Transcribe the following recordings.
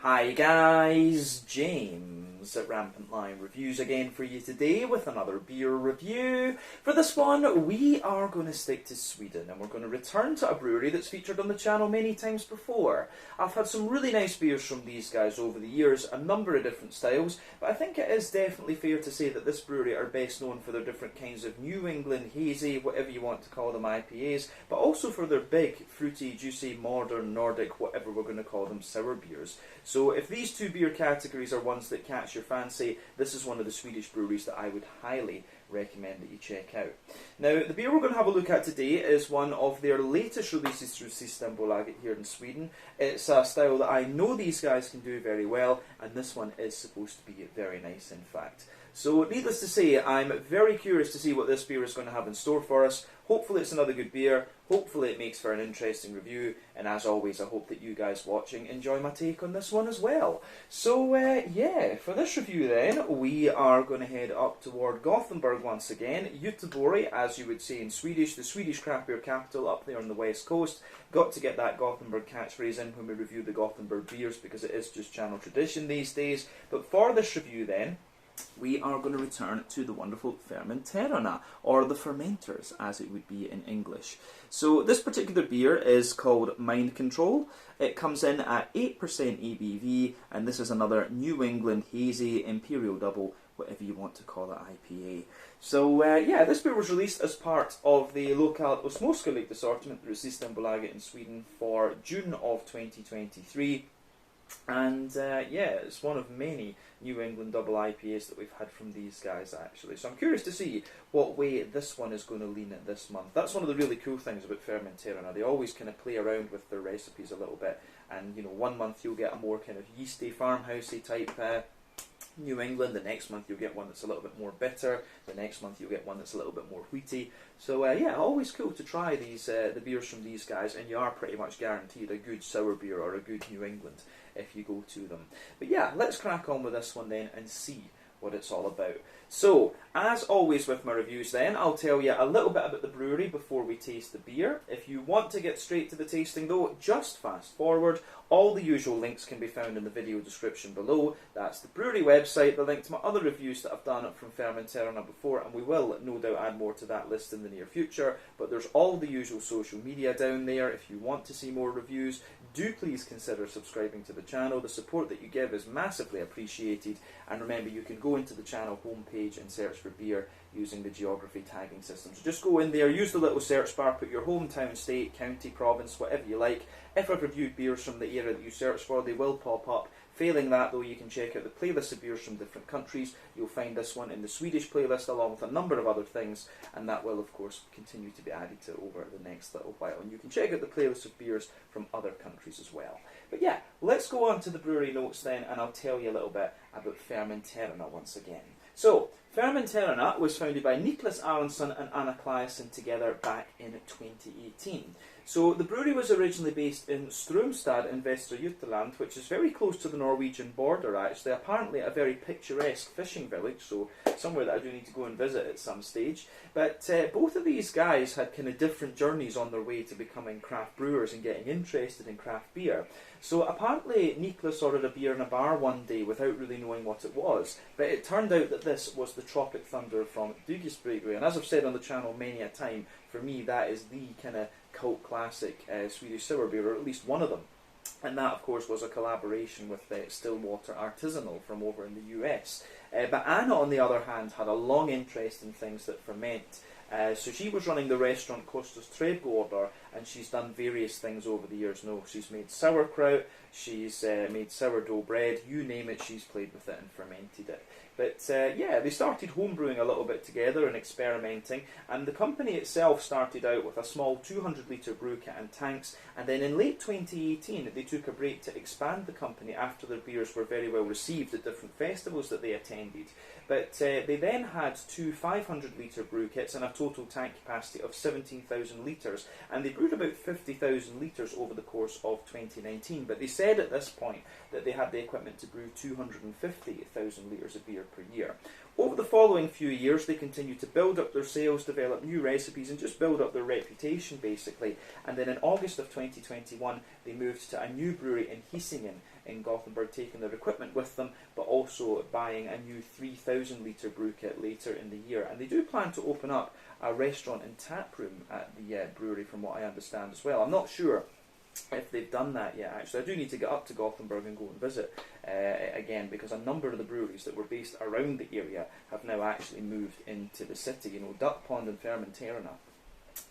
Hi guys, James at RampantLionReviews again for you today with another beer review. For this one, we are going to stick to Sweden and we're going to return to a brewery that's featured on the channel many times before. I've had some really nice beers from these guys over the years, a number of different styles, but I think it is definitely fair to say that this brewery are best known for their different kinds of New England hazy, whatever you want to call them, IPAs, but also for their big, fruity, juicy, modern, Nordic, whatever we're going to call them, sour beers. So if these two beer categories are ones that catch your fancy, this is one of the Swedish breweries that I would highly recommend that you check out. Now, the beer we're going to have a look at today is one of their latest releases through Systembolaget here in Sweden. It's a style that I know these guys can do very well, and this one is supposed to be very nice in fact. So needless to say, I'm very curious to see what this beer is going to have in store for us. Hopefully it's another good beer, hopefully it makes for an interesting review, and as always I hope that you guys watching enjoy my take on this one as well. So yeah, for this review then, we are going to head up toward Gothenburg once again. Göteborg, as you would say in Swedish, the Swedish craft beer capital up there on the west coast. Got to get that Gothenburg catchphrase in when we review the Gothenburg beers because it is just channel tradition these days. But for this review then, we are going to return to the wonderful Fermenterarna, or the fermenters as it would be in English. So this particular beer is called Mind Control. It comes in at 8% ABV, and this is another New England hazy Imperial Double, whatever you want to call it, IPA. So yeah, this beer was released as part of the Lokalet och Småskaligt assortment through Systembolaget in Sweden for June of 2023. And yeah, it's one of many New England double IPAs that we've had from these guys actually. So I'm curious to see what way this one is going to lean at this month. That's one of the really cool things about Fermenterarna. They always kind of play around with their recipes a little bit. And you know, one month you'll get a more kind of yeasty, farmhousey type New England, the next month you'll get one that's a little bit more bitter, the next month you'll get one that's a little bit more wheaty. So yeah, always cool to try these the beers from these guys, and you are pretty much guaranteed a good sour beer or a good New England if you go to them. But yeah, let's crack on with this one then and see what it's all about. So, as always with my reviews then, I'll tell you a little bit about the brewery before we taste the beer. If you want to get straight to the tasting though, just fast forward. All the usual links can be found in the video description below. That's the brewery website, the link to my other reviews that I've done from Fermenterarna before, and we will no doubt add more to that list in the near future. But there's all the usual social media down there. If you want to see more reviews, do please consider subscribing to the channel. The support that you give is massively appreciated, and remember you can go into the channel homepage and search for beer using the geography tagging system. So just go in there, use the little search bar, put your hometown, state, county, province, whatever you like. If I've reviewed beers from the area that you search for, they will pop up. Failing that though, you can check out the playlist of beers from different countries. You'll find this one in the Swedish playlist along with a number of other things, and that will of course continue to be added to over the next little while. And you can check out the playlist of beers from other countries as well. But yeah, let's go on to the brewery notes then, and I'll tell you a little bit about Fermenterarna once again. So, Fermenterarna was founded by Niklas Aronsson and Anna Claesson together back in 2018. So the brewery was originally based in Strömstad in Västra Götaland, which is very close to the Norwegian border actually, apparently a very picturesque fishing village, so somewhere that I do need to go and visit at some stage. But both of these guys had kind of different journeys on their way to becoming craft brewers and getting interested in craft beer. So apparently Niklas ordered a beer in a bar one day without really knowing what it was, but it turned out that this was the Tropic Thunder from Duggesbrygge, and as I've said on the channel many a time, for me that is the kind of cult classic Swedish sour beer, or at least one of them. And that of course was a collaboration with Stillwater Artisanal from over in the US. But Anna on the other hand had a long interest in things that ferment. So she was running the restaurant Kostas Trädgårdar, and she's done various things over the years. No, she's made sauerkraut, she's made sourdough bread, you name it, she's played with it and fermented it. But yeah, they started homebrewing a little bit together and experimenting, and the company itself started out with a small 200-litre brew kit and tanks, and then in late 2018 they took a break to expand the company after their beers were very well received at different festivals that they attended. But they then had two 500-litre brew kits and a total tank capacity of 17,000 litres, and they brewed about 50,000 litres over the course of 2019. But they said at this point that they had the equipment to brew 250,000 litres of beer per year. Over the following few years, they continued to build up their sales, develop new recipes, and just build up their reputation, basically. And then in August of 2021, they moved to a new brewery in Hisingen in Gothenburg taking their equipment with them, but also buying a new 3,000 litre brew kit later in the year. And they do plan to open up a restaurant and tap room at the brewery, from what I understand as well. I'm not sure if they've done that yet, actually. I do need to get up to Gothenburg and go and visit again, because a number of the breweries that were based around the area have now actually moved into the city. You know, Duck Pond and Fermenterarna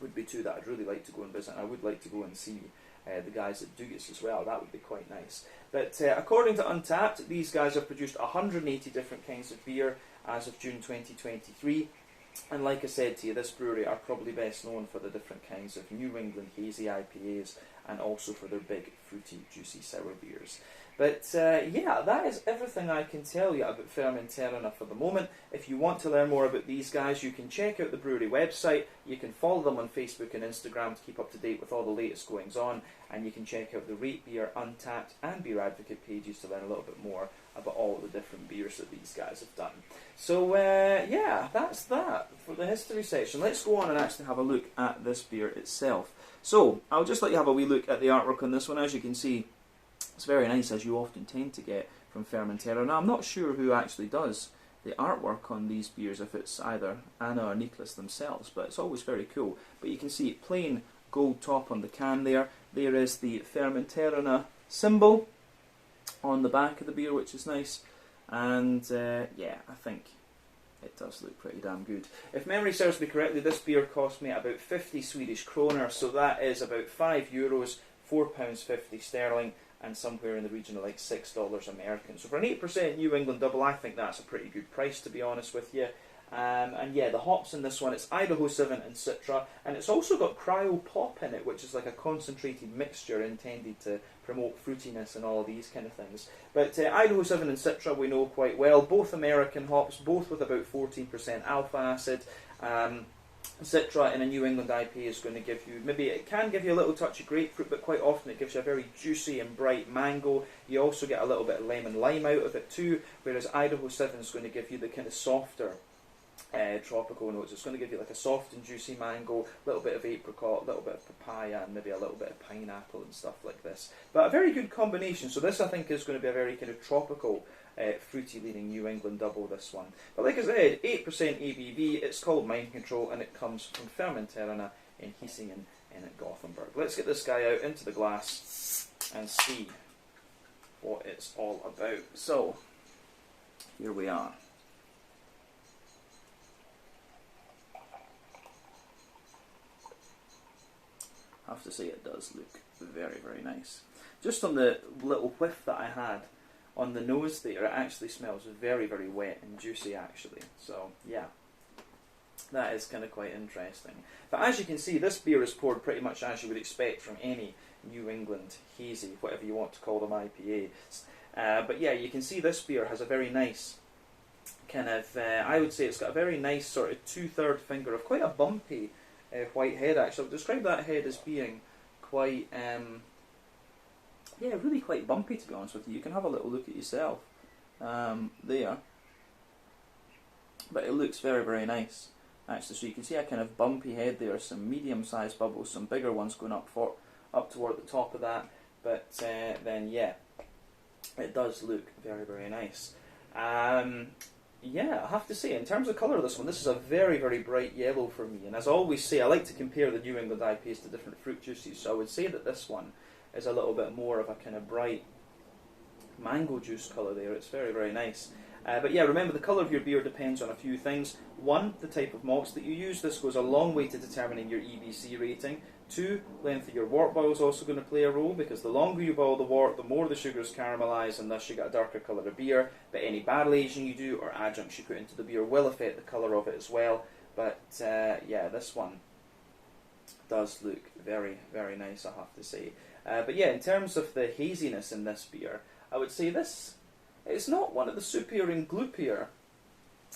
would be two that I'd really like to go and visit. I would like to go and see the guys at Dugas as well. That would be quite nice. But according to Untappd, these guys have produced 180 different kinds of beer as of June 2023. And like I said to you, this brewery are probably best known for the different kinds of New England hazy IPAs, and also for their big, fruity, juicy sour beers. But yeah, that is everything I can tell you about Fermenterarna for the moment. If you want to learn more about these guys, you can check out the brewery website. You can follow them on Facebook and Instagram to keep up to date with all the latest goings on. And you can check out the Rate Beer, Untappd and Beer Advocate pages to learn a little bit more about all the different beers that these guys have done. So yeah, that's that for the history section. Let's go on and actually have a look at this beer itself. So I'll just let you have a wee look at the artwork on this one. As you can see, it's very nice, as you often tend to get from Fermenterarna. Now, I'm not sure who actually does the artwork on these beers, if it's either Anna or Niklas themselves, but it's always very cool. But you can see plain gold top on the can there. There is the Fermenterarna symbol on the back of the beer, which is nice. And yeah, I think it does look pretty damn good. If memory serves me correctly, this beer cost me about 50 Swedish kronor, so that is about €5, £4.50 sterling, and somewhere in the region of like $6 American. So for an 8% New England double, I think that's a pretty good price, to be honest with you. And yeah, the hops in this one, it's Idaho 7 and Citra, and it's also got Cryo Pop in it, which is like a concentrated mixture intended to promote fruitiness and all of these kind of things. But Idaho 7 and Citra we know quite well, both American hops, both with about 14% alpha acid. Citra in a New England IPA is going to give you, maybe it can give you a little touch of grapefruit, but quite often it gives you a very juicy and bright mango. You also get a little bit of lemon lime out of it too, whereas Idaho 7 is going to give you the kind of softer tropical notes. It's going to give you like a soft and juicy mango, a little bit of apricot, a little bit of papaya, and maybe a little bit of pineapple and stuff like this. But a very good combination. So this, I think, is going to be a very kind of tropical, fruity leaning New England double, this one. But like I said, 8% ABV, it's called Mind Control, and it comes from Fermenterarna in Hisingen in Gothenburg. Let's get this guy out into the glass and see what it's all about. So, here we are. I have to say it does look very, very nice. Just on the little whiff that I had on the nose there, it actually smells very, very wet and juicy actually. So yeah, that is kind of quite interesting. But as you can see, this beer is poured pretty much as you would expect from any New England hazy, whatever you want to call them, IPAs. But yeah, you can see this beer has a very nice kind of, I would say it's got a very nice sort of 2/3 finger of quite a bumpy white head actually. I would describe that head as being quite, yeah, really quite bumpy, to be honest with you. You can have a little look at yourself there. But it looks very, very nice actually. So you can see a kind of bumpy head there, some medium-sized bubbles, some bigger ones going up toward the top of that. But then yeah, it does look very, very nice. Yeah, I have to say, in terms of colour of this one, this is a very, very bright yellow for me. And as I always say, I like to compare the New England IPAs to different fruit juices. So I would say that this one is a little bit more of a kind of bright mango juice colour there. It's very, very nice. But yeah, remember, the colour of your beer depends on a few things. One, the type of malts that you use. This goes a long way to determining your EBC rating. Two, length of your wort boil is also going to play a role, because the longer you boil the wort, the more the sugars caramelise, and thus you get a darker colour of beer. But any barrel aging you do or adjuncts you put into the beer will affect the colour of it as well. But yeah, this one does look very, very nice, I have to say. But yeah, in terms of the haziness in this beer, I would say this, it's not one of the soupier and gloopier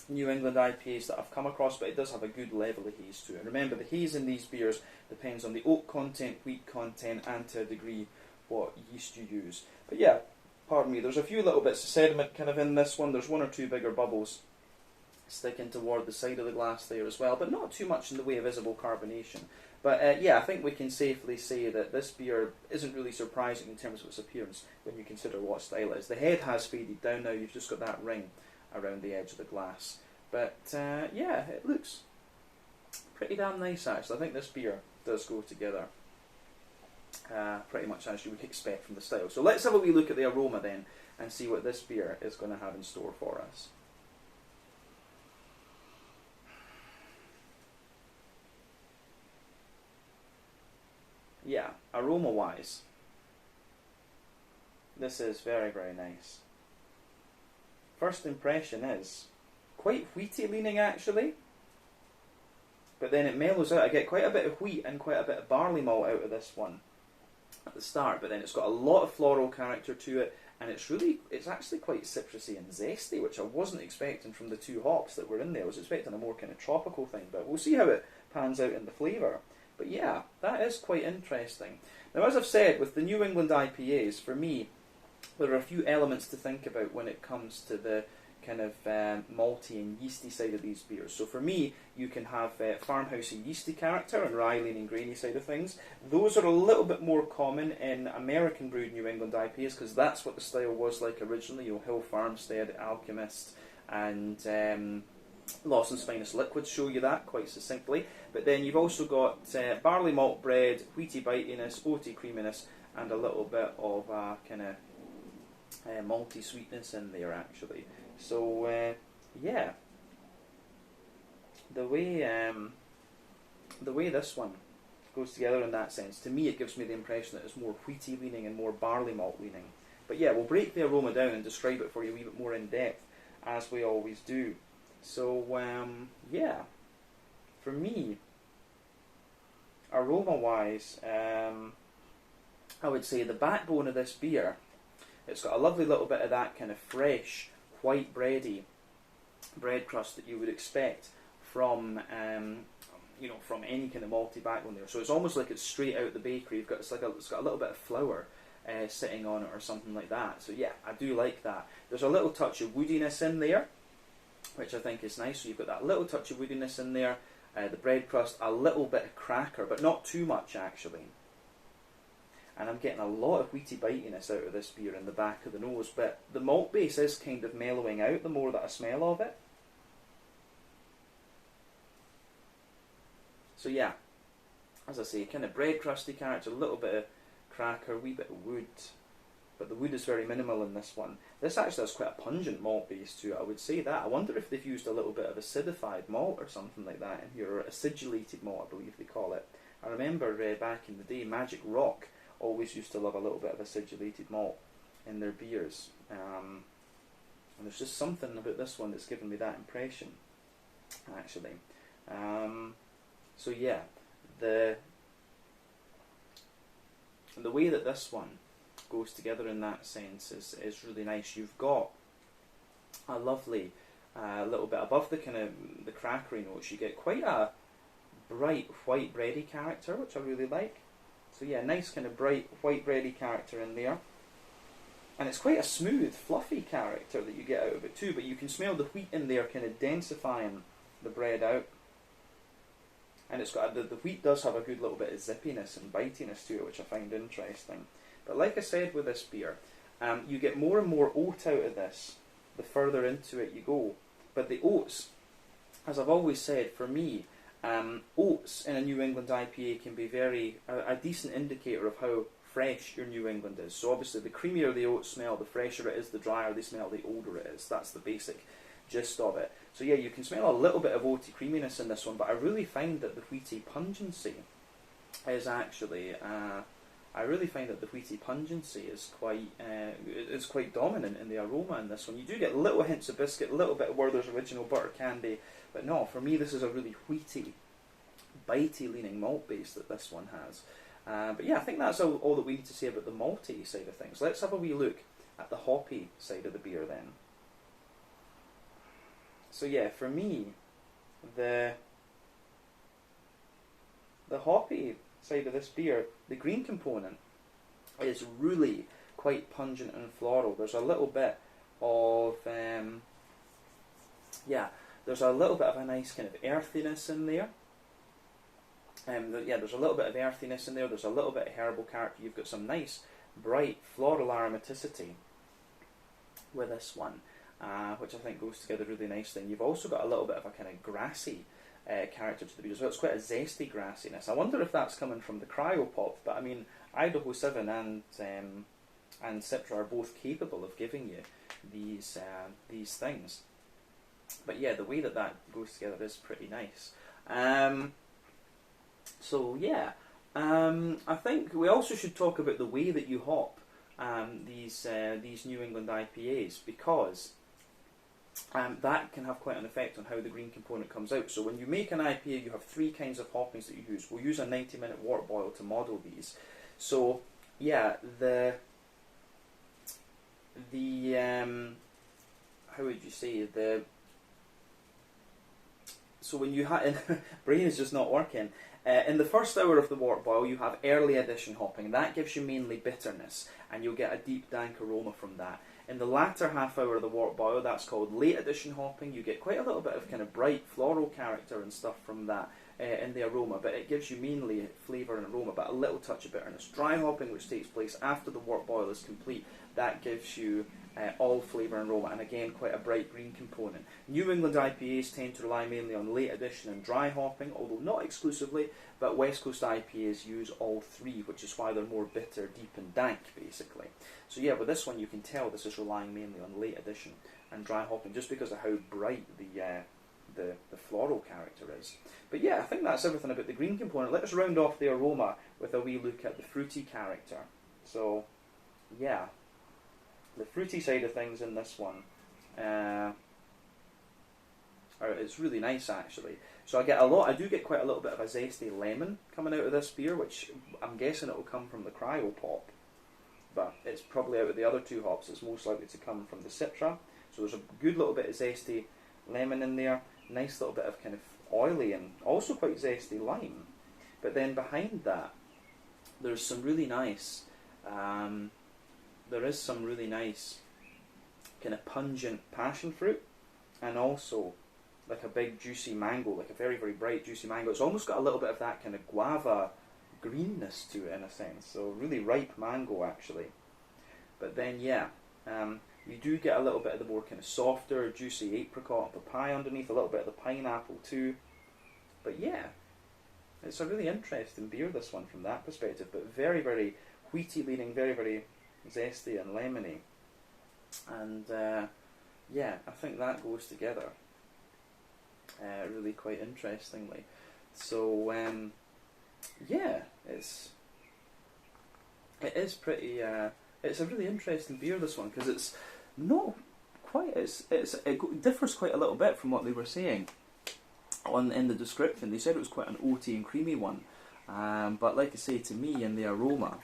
New England IPAs that I've come across, but it does have a good level of haze to it. And remember, the haze in these beers depends on the oak content, wheat content, and to a degree what yeast you use. But yeah, pardon me, there's a few little bits of sediment kind of in this one. There's one or two bigger bubbles sticking toward the side of the glass there as well, but not too much in the way of visible carbonation. But yeah, I think we can safely say that this beer isn't really surprising in terms of its appearance when you consider what style it is. The head has faded down now, you've just got that ring around the edge of the glass. But yeah, it looks pretty damn nice actually. I think this beer does go together pretty much as you would expect from the style. So let's have a wee look at the aroma then and see what this beer is going to have in store for us. Yeah, aroma wise, this is very, very nice. First impression is quite wheaty leaning actually, but then it mellows out. I get quite a bit of wheat and quite a bit of barley malt out of this one at the start, but then it's got a lot of floral character to it, and it's actually quite citrusy and zesty, which I wasn't expecting from the two hops that were in there. I was expecting a more kind of tropical thing, but we'll see how it pans out in the flavour. But yeah, that is quite interesting. Now, as I've said, with the New England IPAs, for me, there are a few elements to think about when it comes to the kind of malty and yeasty side of these beers. So for me, you can have farmhousey yeasty character and rye leaning grainy side of things. Those are a little bit more common in American brewed New England IPAs because that's what the style was like originally. You know, Hill Farmstead, Alchemist, and Lawson's Finest Liquids show you that quite succinctly. But then you've also got barley malt bread, wheaty bitiness, oaty creaminess, and a little bit of kind of malty sweetness in there actually. So yeah, the way this one goes together in that sense, to me it gives me the impression that it's more wheaty leaning and more barley malt leaning. But yeah, we'll break the aroma down and describe it for you a wee bit more in depth, as we always do. So yeah, for me, aroma wise, I would say the backbone of this beer, it's got a lovely little bit of that kind of fresh, white bready bread crust that you would expect from from any kind of malty backbone there. So it's almost like it's straight out of the bakery. It's got a little bit of flour sitting on it or something like that. So yeah, I do like that. There's a little touch of woodiness in there, which I think is nice. So you've got that little touch of woodiness in there. The bread crust, a little bit of cracker, but not too much actually. And I'm getting a lot of wheaty bitiness out of this beer in the back of the nose, but the malt base is kind of mellowing out the more that I smell of it. So yeah, as I say, kind of bread crusty character, a little bit of cracker, a wee bit of wood, but the wood is very minimal in this one. This actually has quite a pungent malt base to it, I would say that. I wonder if they've used a little bit of acidified malt or something like that in here, or acidulated malt I believe they call it. I remember back in the day, Magic Rock always used to love a little bit of acidulated malt in their beers. And there's just something about this one that's given me that impression, actually. So yeah, the way that this one goes together in that sense is really nice. You've got a lovely little bit above the kind of the crackery notes. You get quite a bright white bready character, which I really like. So yeah, nice kind of bright white bready character in there. And it's quite a smooth, fluffy character that you get out of it too, but you can smell the wheat in there kind of densifying the bread out. And it's got the wheat does have a good little bit of zippiness and bitiness to it, which I find interesting. But like I said with this beer, you get more and more oat out of this the further into it you go. But the oats, as I've always said, for me, oats in a New England IPA can be a decent indicator of how fresh your New England is. So obviously the creamier the oats smell, the fresher it is, the drier they smell, the older it is. That's the basic gist of it. So yeah, you can smell a little bit of oaty creaminess in this one, but I really find that the wheaty pungency is actually, I really find that the wheaty pungency is quite dominant in the aroma in this one. You do get little hints of biscuit, a little bit of Werther's Original Butter Candy, but no, for me this is a really wheaty, bitey leaning malt base that this one has. But yeah, I think that's all that we need to say about the malty side of things. Let's have a wee look at the hoppy side of the beer then. So yeah, for me, the hoppy side of this beer, the green component, is really quite pungent and floral. There's a little bit of there's a little bit of a nice kind of earthiness in there. Yeah, there's a little bit of earthiness in there. There's a little bit of herbal character. You've got some nice, bright floral aromaticity with this one, which I think goes together really nicely. And you've also got a little bit of a kind of grassy character to the beer as well. It's quite a zesty grassiness. I wonder if that's coming from the cryopop, but I mean, Idaho 7 and Citra are both capable of giving you these things. But yeah, the way that goes together is pretty nice. So yeah, I think we also should talk about the way that you hop these New England IPAs, because that can have quite an effect on how the green component comes out. So when you make an IPA, you have three kinds of hoppings that you use. We'll use a 90-minute wort boil to model these. So yeah, how would you say, so when you brain is just not working. In the first hour of the wort boil, you have early addition hopping. That gives you mainly bitterness, and you'll get a deep, dank aroma from that. In the latter half hour of the wort boil, that's called late addition hopping. You get quite a little bit of kind of bright floral character and stuff from that in the aroma, but it gives you mainly flavour and aroma, but a little touch of bitterness. Dry hopping, which takes place after the wort boil is complete, that gives you all flavour and aroma, and again quite a bright green component. New England IPAs tend to rely mainly on late addition and dry hopping, although not exclusively, but West Coast IPAs use all three, which is why they're more bitter, deep and dank basically. So yeah, with this one you can tell this is relying mainly on late addition and dry hopping, just because of how bright the floral character is. But yeah, I think that's everything about the green component. Let us round off the aroma with a wee look at the fruity character. So yeah, the fruity side of things in this one, it's really nice actually. So I do get quite a little bit of a zesty lemon coming out of this beer, which I'm guessing it will come from the cryopop, but it's probably out of the other two hops. It's most likely to come from the Citra. So there's a good little bit of zesty lemon in there, nice little bit of kind of oily and also quite zesty lime. But then behind that, there's some really nice. There is some really nice kind of pungent passion fruit, and also like a big juicy mango, like a very, very bright juicy mango. It's almost got a little bit of that kind of guava greenness to it in a sense, so really ripe mango actually. But then yeah, you do get a little bit of the more kind of softer, juicy apricot and papaya underneath, a little bit of the pineapple too. But yeah, it's a really interesting beer, this one, from that perspective, but very, very wheaty leaning, very, very zesty and lemony, and yeah, I think that goes together really quite interestingly. So yeah, it is pretty. It's a really interesting beer, this one, because it's not quite. It differs quite a little bit from what they were saying in the description. They said it was quite an oaty and creamy one, but like I say, to me, in the aroma,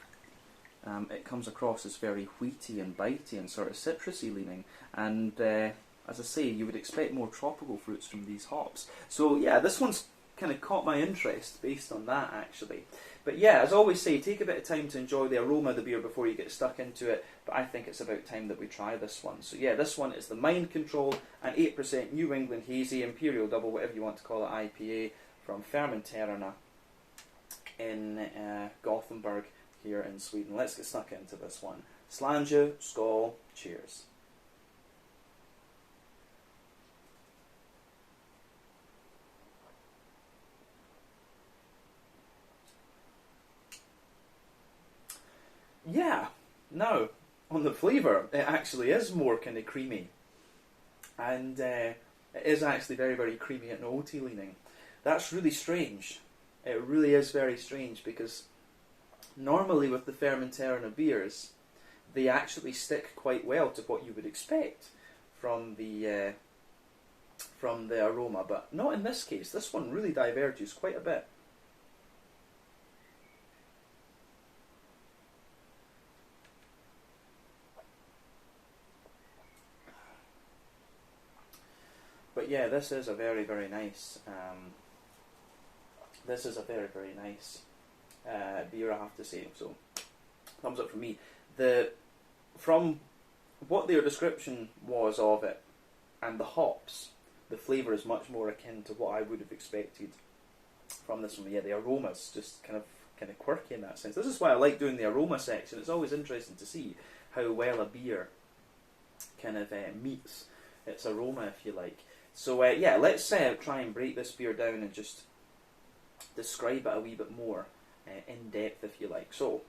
it comes across as very wheaty and bitey and sort of citrusy leaning, and as I say, you would expect more tropical fruits from these hops. So yeah, this one's kind of caught my interest based on that actually. But yeah, as I always say, take a bit of time to enjoy the aroma of the beer before you get stuck into it, but I think it's about time that we try this one. So yeah, this one is the Mind Control, an 8% New England Hazy Imperial Double, whatever you want to call it, IPA from Fermenterarna in Gothenburg here in Sweden. Let's get stuck into this one. Slange, skål, cheers. Yeah, now, on the flavour, it actually is more kind of creamy. And it is actually very, very creamy and oaty leaning. That's really strange. It really is very strange, because normally with the Fermenterarna beers, they actually stick quite well to what you would expect from the aroma, but not in this case. This one really diverges quite a bit. But yeah, this is a very, very nice. This is a very, very nice beer, I have to say. So, thumbs up from me. From what their description was of it, and the hops, the flavour is much more akin to what I would have expected from this one. Yeah, the aroma's just kind of quirky in that sense. This is why I like doing the aroma section. It's always interesting to see how well a beer kind of meets its aroma, if you like. So yeah, let's try and break this beer down and just describe it a wee bit more in depth, if you like. So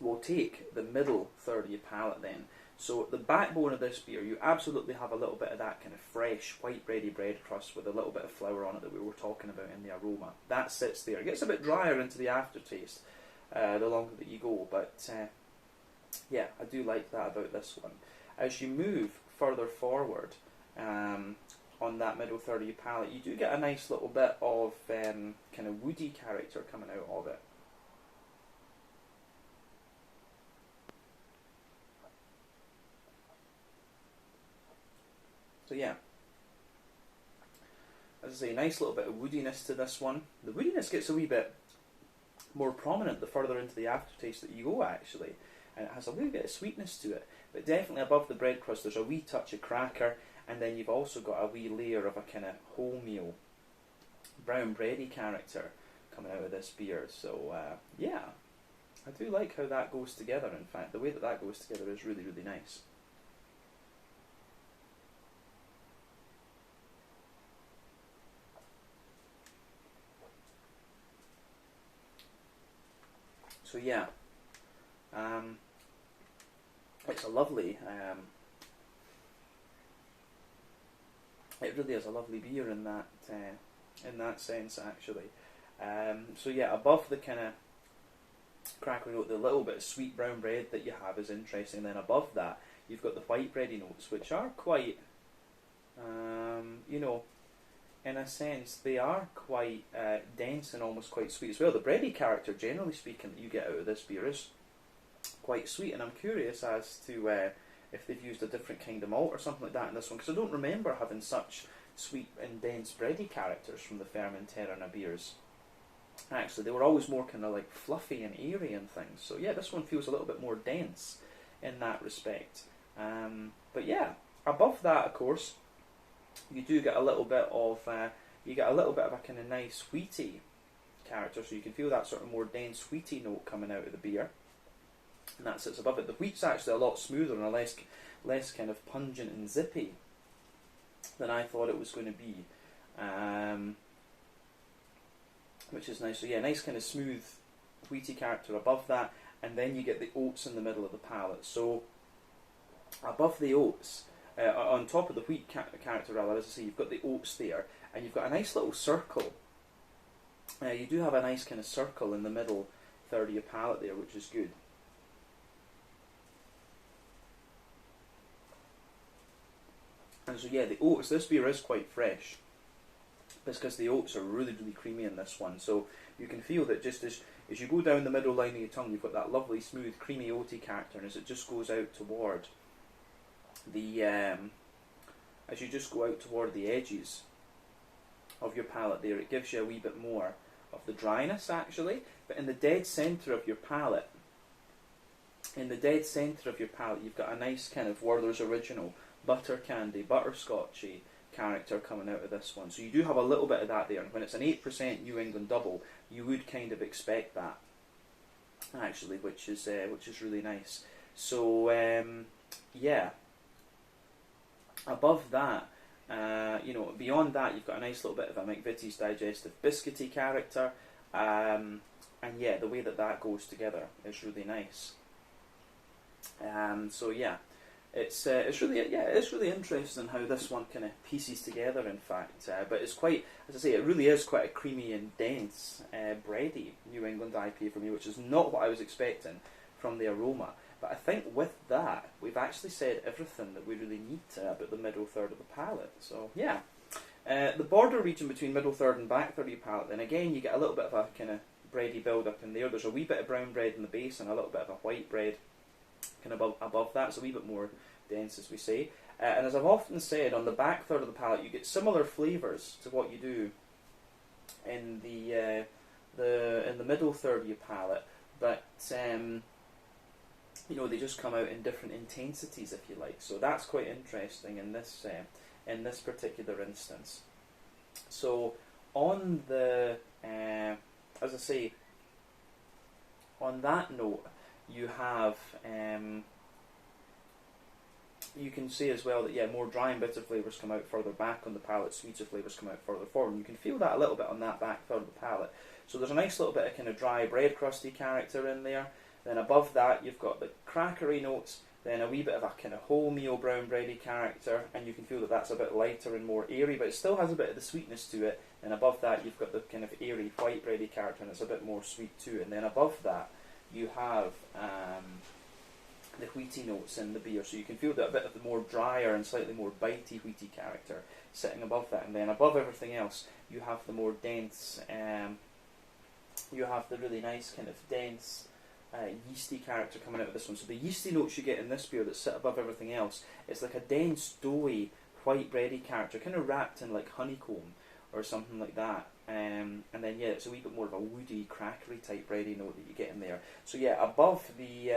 we'll take the middle third of your palate then. So the backbone of this beer, you absolutely have a little bit of that kind of fresh white bready bread crust with a little bit of flour on it that we were talking about in the aroma. That sits there. It gets a bit drier into the aftertaste the longer that you go, but yeah, I do like that about this one. As you move further forward on that middle third of your palate, you do get a nice little bit of kind of woody character coming out of it. So yeah, as I say, nice little bit of woodiness to this one. The woodiness gets a wee bit more prominent the further into the aftertaste that you go, actually, and it has a wee bit of sweetness to it. But definitely above the bread crust, there's a wee touch of cracker, and then you've also got a wee layer of a kind of wholemeal, brown bready character coming out of this beer. So yeah, I do like how that goes together. In fact, the way that that goes together is really, really nice. So yeah, it's a lovely, it really is a lovely beer in that sense, actually. So yeah, above the kind of cracker note, the little bit of sweet brown bread that you have is interesting. And then above that, you've got the white bready notes, which are quite, you know, in a sense, they are quite dense and almost quite sweet as well. The bready character, generally speaking, that you get out of this beer is quite sweet, and I'm curious as to if they've used a different kind of malt or something like that in this one, because I don't remember having such sweet and dense bready characters from the Fermenterarna beers. Actually, they were always more kind of like fluffy and airy and things. So yeah, this one feels a little bit more dense in that respect. But yeah, above that, of course, you do get a little bit of a kind of nice wheaty character, so you can feel that sort of more dense wheaty note coming out of the beer, and that sits above it. The wheat's actually a lot smoother and less kind of pungent and zippy than I thought it was going to be, which is nice. So yeah, nice kind of smooth wheaty character above that, and then you get the oats in the middle of the palate. So above the oats, on top of the wheat character, rather, as I say, you've got the oats there, and you've got a nice little circle. You do have a nice kind of circle in the middle third of your palate there, which is good. And so yeah, the oats, this beer is quite fresh. It's because the oats are really, really creamy in this one. So you can feel that just as you go down the middle line of your tongue, you've got that lovely, smooth, creamy, oaty character, and as it just goes out toward the as you just go out toward the edges of your palate there, it gives you a wee bit more of the dryness, actually. But in the dead centre of your palate, you've got a nice kind of Werther's Original butter candy, butterscotchy character coming out of this one. So you do have a little bit of that there, and when it's an 8% New England double, you would kind of expect that, actually, which is really nice. So yeah, above that, you know, beyond that, you've got a nice little bit of a McVitie's digestive biscuity character, and yeah, the way that that goes together is really nice. So yeah, it's really interesting how this one kind of pieces together. In fact, but it's quite, as I say, it really is quite a creamy and dense, bready New England IPA for me, which is not what I was expecting from the aroma. But I think with that, we've actually said everything that we really need to about the middle third of the palate. So yeah, the border region between middle third and back third of your palate, then again you get a little bit of a kind of bready build up in there. There's a wee bit of brown bread in the base and a little bit of a white bread kind of above that. It's a wee bit more dense, as we say. And as I've often said, on the back third of the palate, you get similar flavours to what you do in the middle third of your palate, but you know, they just come out in different intensities, if you like. So that's quite interesting in this particular instance. So on the, as I say, on that note, you have, you can see as well that, yeah, more dry and bitter flavours come out further back on the palate, sweeter flavours come out further forward, and you can feel that a little bit on that back third of the palate. So there's a nice little bit of kind of dry bread crusty character in there. Then above that you've got the crackery notes, then a wee bit of a kind of wholemeal brown bready character, and you can feel that that's a bit lighter and more airy, but it still has a bit of the sweetness to it. And above that you've got the kind of airy white bready character, and it's a bit more sweet too. And then above that you have the wheaty notes in the beer, so you can feel that a bit of the more drier and slightly more bitey wheaty character sitting above that. And then above everything else you have the more dense, you have the really nice kind of dense yeasty character coming out of this one. So the yeasty notes you get in this beer that sit above everything else, it's like a dense, doughy, white bready character, kind of wrapped in like honeycomb or something like that. And then yeah, it's a wee bit more of a woody, crackery type bready note that you get in there. So yeah, above the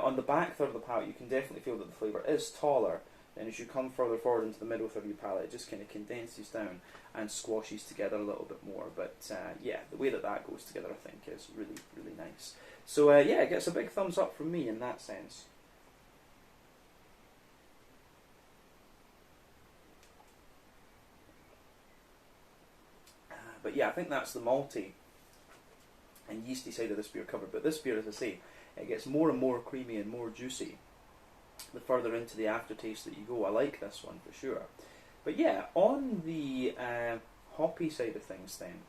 on the back third of the palate, you can definitely feel that the flavour is taller. And as you come further forward into the middle third of your palate, it just kind of condenses down and squashes together a little bit more. But yeah, the way that that goes together, I think, is really, really nice. So yeah, it gets a big thumbs up from me in that sense. But yeah, I think that's the malty and yeasty side of this beer covered. But this beer, as I say, it gets more and more creamy and more juicy the further into the aftertaste that you go. I like this one for sure. But yeah, on the hoppy side of things then,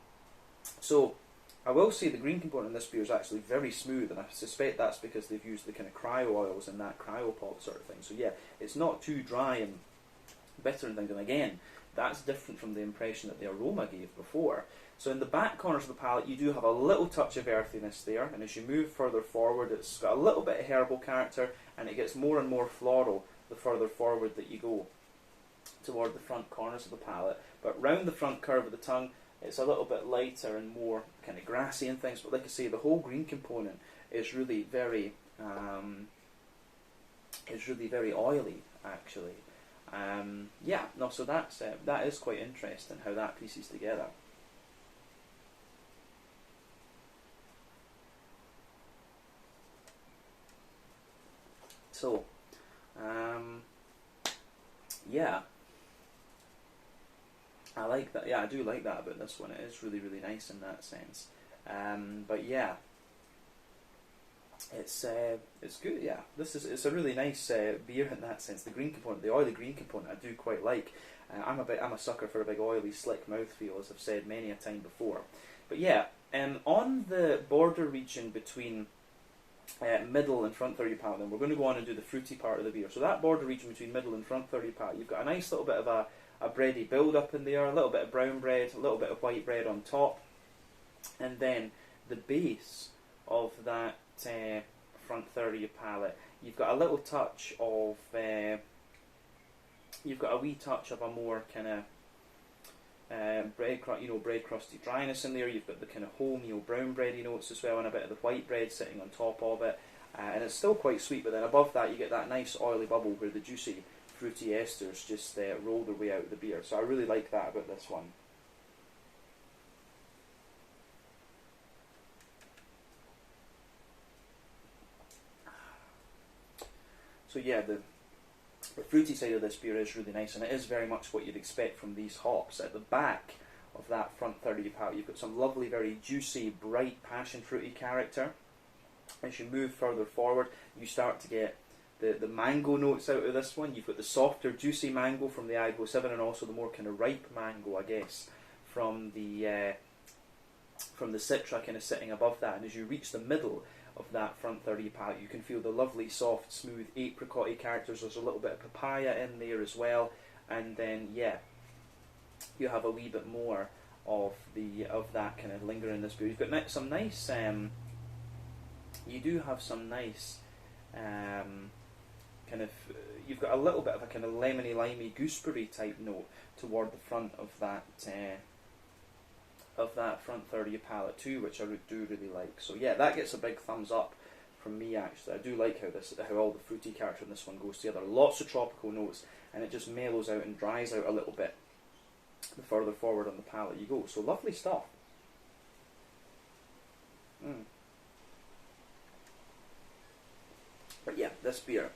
so I will say the green component in this beer is actually very smooth, and I suspect that's because they've used the kind of cryo oils in that cryopod sort of thing. So yeah, it's not too dry and bitter and things, and again, that's different from the impression that the aroma gave before. So in the back corners of the palate you do have a little touch of earthiness there, and as you move further forward it's got a little bit of herbal character, and it gets more and more floral the further forward that you go toward the front corners of the palate. But round the front curve of the tongue it's a little bit lighter and more kind of grassy and things, but like I say, the whole green component is really very oily actually. Yeah, no, so that is quite interesting how that pieces together. So, yeah, I like that. Yeah, I do like that about this one. It is really, really nice in that sense. But yeah, it's good. Yeah, it's a really nice beer in that sense. The green component, the oily green component, I do quite like. I'm a sucker for a big oily, slick mouthfeel, as I've said many a time before. But yeah, on the border region between middle and front third of your palate, then we're going to go on and do the fruity part of the beer. So that border region between middle and front third of your palate, you've got a nice little bit of a bready build up in there, a little bit of brown bread, a little bit of white bread on top, and then the base of that front third of your palate, you've got a little touch of you've got a wee touch of a more kind of bread crusty dryness in there. You've got the kind of wholemeal brown bready notes as well, and a bit of the white bread sitting on top of it, and it's still quite sweet. But then above that you get that nice oily bubble where the juicy fruity esters just roll their way out of the beer. So I really like that about this one. So yeah, the fruity side of this beer is really nice, and it is very much what you'd expect from these hops. At the back of that front third of your palate, you've got some lovely, very juicy, bright, passion fruity character. As you move further forward, you start to get the mango notes out of this one. You've got the softer, juicy mango from the Idaho 7, and also the more kind of ripe mango, I guess, from the Citra kind of sitting above that. And as you reach the middle of that front third of your palate, you can feel the lovely, soft, smooth, apricot-y characters. There's a little bit of papaya in there as well, and then yeah, you have a wee bit more of that kind of lingering in this beer. You've got some nice, you do have some nice kind of, you've got a little bit of a kind of lemony, limey, gooseberry type note toward the front of that front third of your palate too, which I do really like. So yeah, that gets a big thumbs up from me actually. I do like how all the fruity character in this one goes together. Lots of tropical notes, and it just mellows out and dries out a little bit the further forward on the palate you go. So lovely stuff. But yeah, this beer,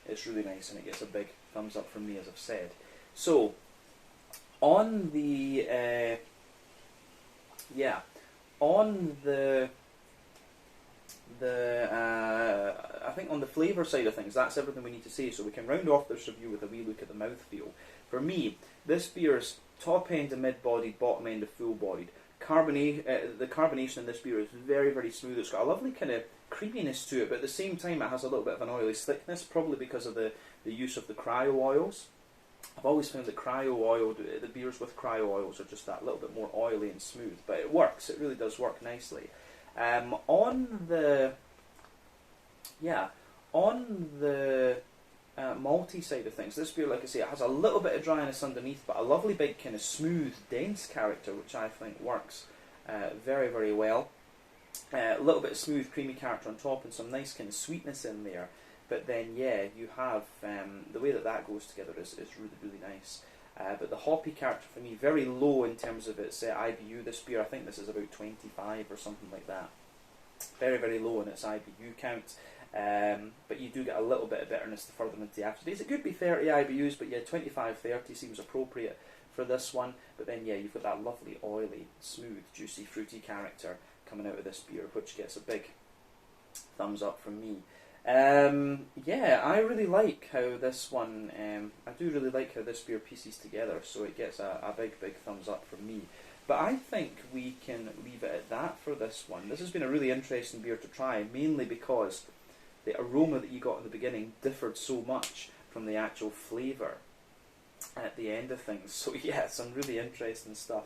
it's really nice, and it gets a big thumbs up from me, as I've said. So, on the I think on the flavour side of things, that's everything we need to say. So we can round off this review with a wee look at the mouthfeel. For me, this beer's top end to mid-bodied, bottom end to full-bodied. The carbonation in this beer is very, very smooth. It's got a lovely kind of creaminess to it, but at the same time it has a little bit of an oily slickness, probably because of the use of the cryo oils. I've always found that the beers with cryo oils are just that little bit more oily and smooth, but it works. It really does work nicely. On the malty side of things, this beer, like I say, it has a little bit of dryness underneath, but a lovely big kind of smooth, dense character, which I think works very, very well. A little bit of smooth, creamy character on top, and some nice kind of sweetness in there. But then, yeah, you have the way that goes together is really, really nice. But the hoppy character for me, very low in terms of its IBU. This beer, I think this is about 25 or something like that. Very, very low in its IBU count. But you do get a little bit of bitterness the further into the aftertaste. It could be 30 IBUs, but yeah, 25-30 seems appropriate for this one. But then, yeah, you've got that lovely, oily, smooth, juicy, fruity character coming out of this beer, which gets a big thumbs up from me. Yeah, I really like how this one, I do really like how this beer pieces together, so it gets a big, big thumbs up from me. But I think we can leave it at that for this one. This has been a really interesting beer to try, mainly because the aroma that you got in the beginning differed so much from the actual flavour at the end of things. So yeah, some really interesting stuff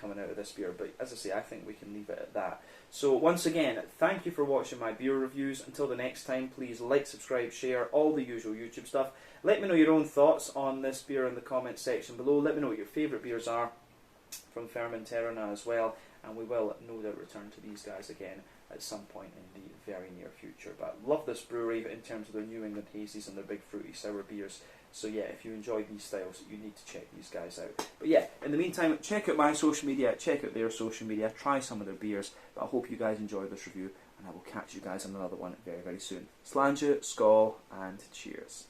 coming out of this beer. But as I say, I think we can leave it at that. So once again, thank you for watching my beer reviews. Until the next time, please like, subscribe, share, all the usual YouTube stuff. Let me know your own thoughts on this beer in the comments section below. Let me know what your favourite beers are from Fermenterarna as well, and we will no doubt return to these guys again at some point in the very near future. But I love this brewery in terms of their New England hazies and their big fruity sour beers. So yeah, if you enjoy these styles, you need to check these guys out. But yeah, in the meantime, check out my social media, check out their social media, try some of their beers. But I hope you guys enjoyed this review, and I will catch you guys on another one very, very soon. Slàinte, skål, and cheers.